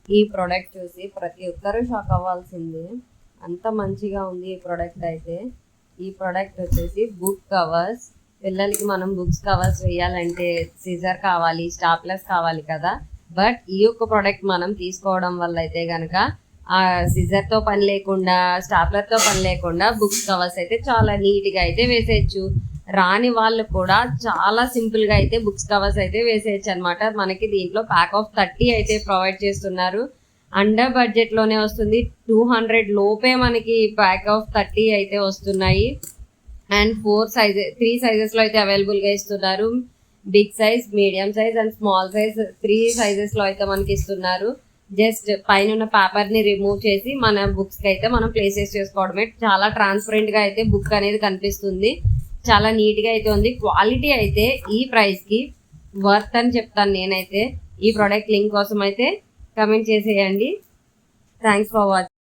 ఈ ప్రోడక్ట్ చూసి ప్రతి ఒక్కరూ షాక్ అవ్వాల్సిందే, అంత మంచిగా ఉంది ఈ ప్రోడక్ట్ అయితే. ఈ ప్రోడక్ట్ వచ్చేసి బుక్ కవర్స్. పిల్లలకి మనం బుక్స్ కవర్స్ వేయాలంటే సిజర్ కావాలి, స్టాప్లెస్ కావాలి కదా. బట్ ఈ యొక్క ప్రోడక్ట్ మనం తీసుకోవడం వల్ల అయితే కనుక ఆ సిజర్తో పని లేకుండా, స్టాప్లర్తో పని లేకుండా బుక్స్ కవర్స్ అయితే చాలా నీట్గా అయితే వేసేయచ్చు. రాని వాళ్ళు కూడా చాలా సింపుల్గా అయితే బుక్స్ కవర్స్ అయితే వేసేయచ్చు అనమాట. మనకి దీంట్లో ప్యాక్ ఆఫ్ 30 అయితే ప్రొవైడ్ చేస్తున్నారు. అండర్ బడ్జెట్లోనే వస్తుంది. 200 లోపే మనకి ప్యాక్ ఆఫ్ 30 అయితే వస్తున్నాయి. అండ్ 3 సైజెస్లో అయితే అవైలబుల్గా ఇస్తున్నారు. Big size, medium size and small size 3 సైజెస్లో అయితే మనకి ఇస్తున్నారు. జస్ట్ పైన ఉన్న పేపర్ని రిమూవ్ చేసి మన బుక్స్కి అయితే మనం ప్లేసెస్ చేసుకోవడమే. చాలా ట్రాన్స్పరెంట్గా అయితే బుక్ అనేది కనిపిస్తుంది. చాలా నీట్గా అయితే ఉంది. క్వాలిటీ అయితే ఈ ప్రైస్కి వర్త్ అని చెప్తాను నేనైతే. ఈ ప్రోడక్ట్ లింక్ కోసం అయితే కమెంట్ చేసేయండి. Thanks for watching.